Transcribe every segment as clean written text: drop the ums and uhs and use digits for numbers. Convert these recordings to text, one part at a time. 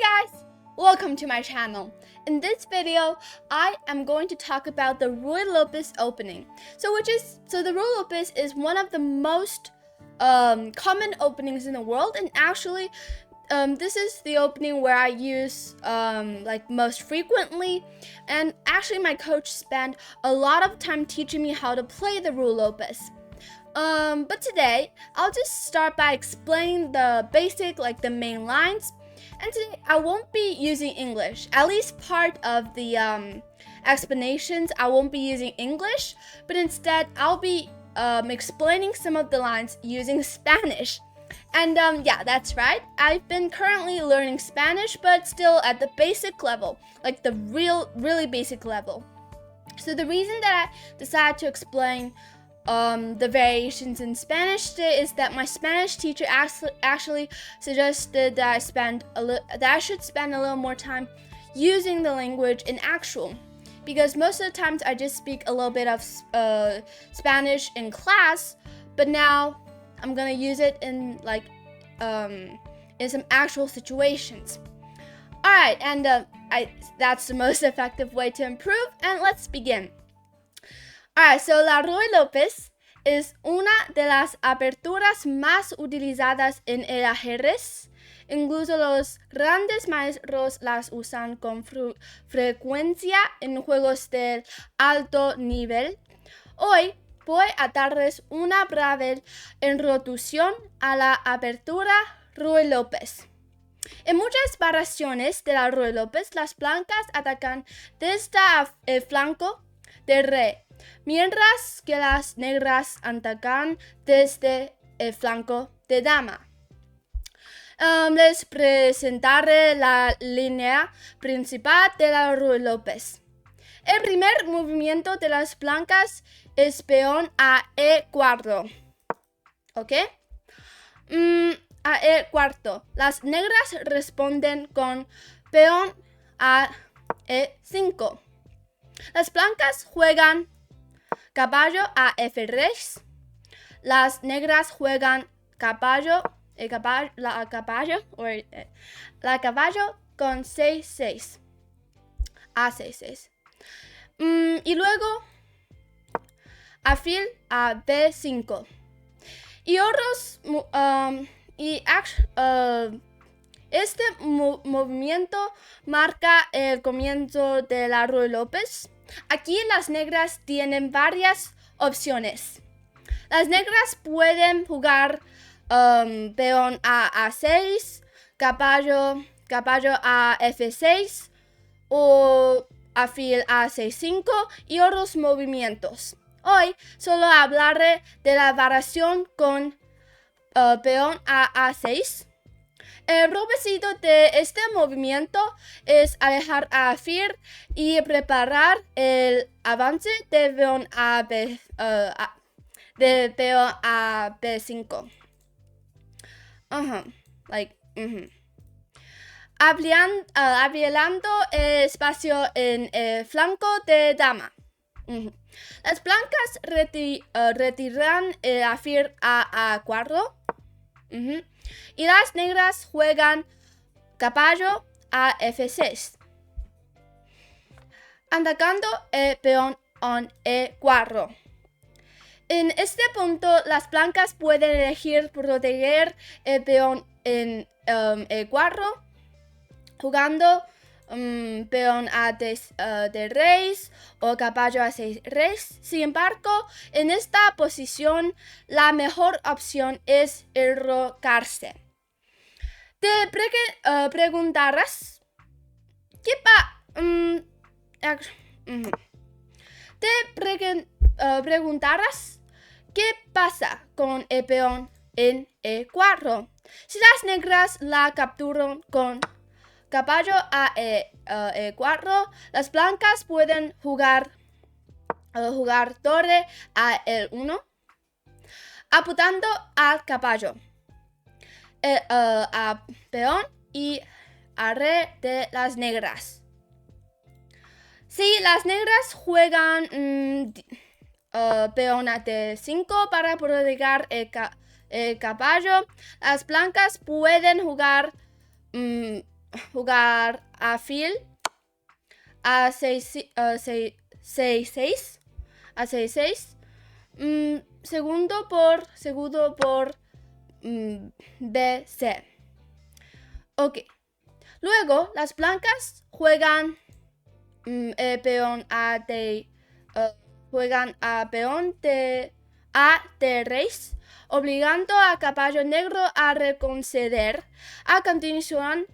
guys! Welcome to my channel. In this video, I am going to talk about the Ruy Lopez opening. So the Ruy Lopez is one of the most common openings in the world, and actually this is the opening where I use most frequently, and actually my coach spent a lot of time teaching me how to play the Ruy Lopez. But today, I'll just start by explaining the basic, the main lines. And today, I won't be using English. At least part of the explanations, I won't be using English. But instead, I'll be explaining some of the lines using Spanish. And yeah, that's right. I've been currently learning Spanish, but still at the basic level. Like the really basic level. So the reason that I decided to explain the variations in Spanish today is that my Spanish teacher actually suggested that I should spend a little more time using the language in actual, because most of the times I just speak a little bit of Spanish in class, but now I'm gonna use it in in some actual situations. All right, and that's the most effective way to improve, and let's begin. Alright, so la Ruy Lopez es una de las aperturas más utilizadas en el ajedrez. Incluso los grandes maestros las usan con frecuencia en juegos de alto nivel. Hoy voy a darles una breve introducción a la apertura Ruy Lopez. En muchas variaciones de la Ruy Lopez, las blancas atacan desde el flanco del rey, mientras que las negras atacan desde el flanco de dama. Les presentaré la línea principal de la Ruy Lopez. El primer movimiento de las blancas es peón a E4. ¿Ok? A E4. Las negras responden con peón a E5. Las blancas juegan caballo a F3. Las negras juegan caballo con C6. A C6. Y luego alfil a B5. Y otros este movimiento marca el comienzo de la Ruy Lopez. Aquí las negras tienen varias opciones. Las negras pueden jugar peón a A6, caballo a F6 o alfil a C5 y otros movimientos. Hoy solo hablaré de la variación con peón a A6. El propósito de este movimiento es alejar a alfil y preparar el avance de peón a B5. Abriendo el espacio en el flanco de dama. Las blancas retiran el alfil a A4. Y las negras juegan caballo a F6, atacando el peón en E4. En este punto, las blancas pueden elegir proteger el peón en E4, jugando peón a de rey o caballo a 6 rey. Sin embargo, en esta posición, la mejor opción es enrocarse. Te preguntarás, ¿qué pasa con el peón en E4? Si las negras la capturan con caballo a E4, las blancas pueden jugar torre a E1, apuntando al caballo, a peón y a rey de las negras. Si las negras juegan peón a D5 para proteger el caballo, las blancas pueden jugar jugar a fil, a 6-6, a 6-6, segundo por BC. Ok. Luego, las blancas juegan peón a de juegan a peón de a de rey, obligando a caballo negro a retroceder. A continuación,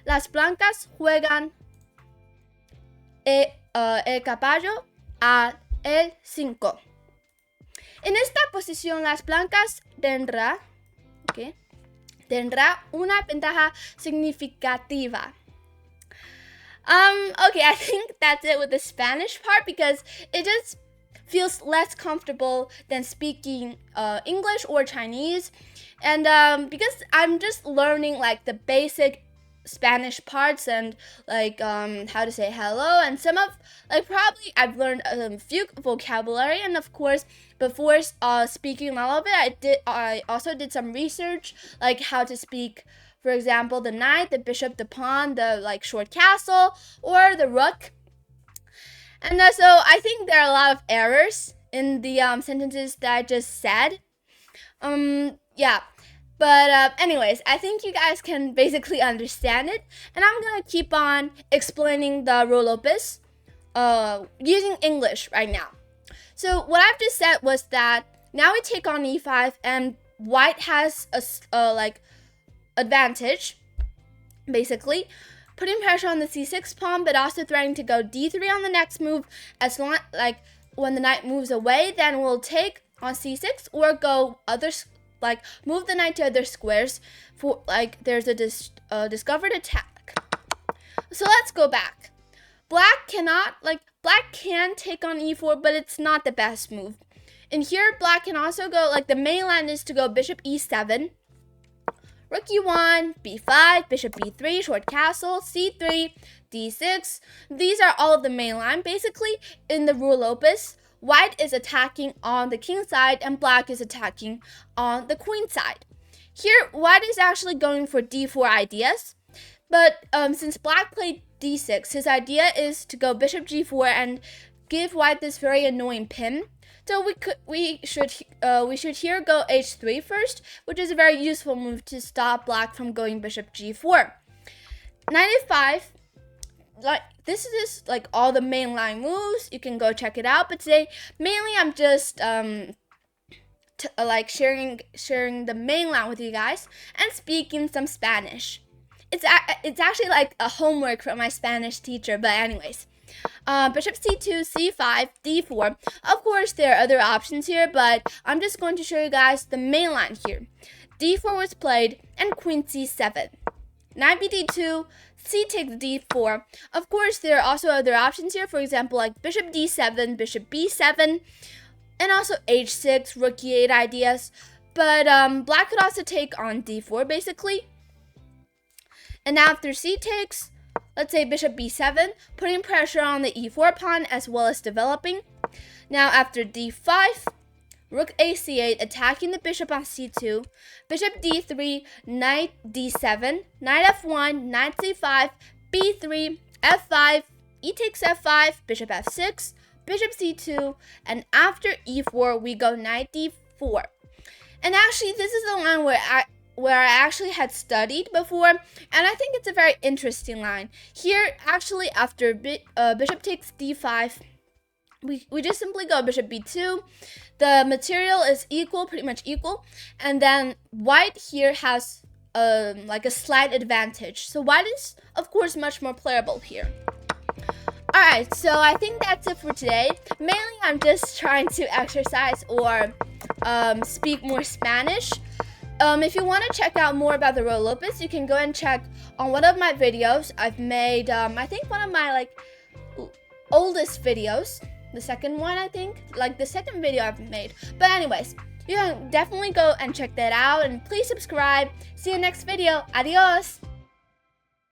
las blancas juegan el caballo a E5. En esta posición, las blancas tendrá una ventaja significativa. Okay, I think that's it with the Spanish part because it just feels less comfortable than speaking English or Chinese. And because I'm just learning like the basic Spanish parts and like how to say hello, and some of like probably I've learned a few vocabulary, and of course before speaking all of it I also did some research like how to speak, for example, the knight, the bishop, the pawn, the like short castle, or the rook. And so I think there are a lot of errors in the sentences that I just said. Yeah. But anyways, I think you guys can basically understand it. And I'm going to keep on explaining the roll opus using English right now. So what I've just said was that now we take on e5 and white has a like advantage, basically. Putting pressure on the c6 pawn, but also threatening to go d3 on the next move. As long like when the knight moves away, then we'll take on c6 or go others. Like move the knight to other squares for like there's a discovered attack. So let's go back. Black can take on e4, but it's not the best move. And here black can also go like the main line is to go bishop e7, rook e1, b5, bishop b3, short castle, c3, d6. These are all of the main line basically in the rule opus. White is attacking on the king side and black is attacking on the queen side. Here, white is actually going for d4 ideas, but since black played d6, his idea is to go bishop g4 and give white this very annoying pin. So we should here go h3 first, which is a very useful move to stop black from going bishop g4. Knight f5. Like this is like all the mainline moves. You can go check it out. But today, mainly I'm just like sharing the mainline with you guys and speaking some Spanish. It's actually like a homework from my Spanish teacher. But anyways, bishop c2, c5, d4. Of course, there are other options here, but I'm just going to show you guys the mainline here. d4 was played and queen c7. Knight bd2, c takes d4. Of course, there are also other options here. For example, like bishop d7, bishop b7, and also h6, rook e8 ideas. But black could also take on d4, basically. And now after c takes, let's say bishop b7, putting pressure on the e4 pawn as well as developing. Now after d5, rook ac8, attacking the bishop on c2, bishop d3, knight d7, knight f1, knight c5, b3, f5, e takes f5, bishop f6, bishop c2, and after e4, we go knight d4. And actually, this is the line where I actually had studied before, and I think it's a very interesting line. Here, actually, after bishop takes d5, we just simply go bishop b2. The material is equal, pretty much equal, and then white here has like a slight advantage. So white is, of course, much more playable here. Alright, so I think that's it for today. Mainly, I'm just trying to exercise or speak more Spanish. If you want to check out more about the roll opus, you can go and check on one of my videos. I've made, I think one of my like oldest videos. The second one, I think, like the second video I've made. But anyways, you can definitely go and check that out, and please subscribe. See you next video. Adios.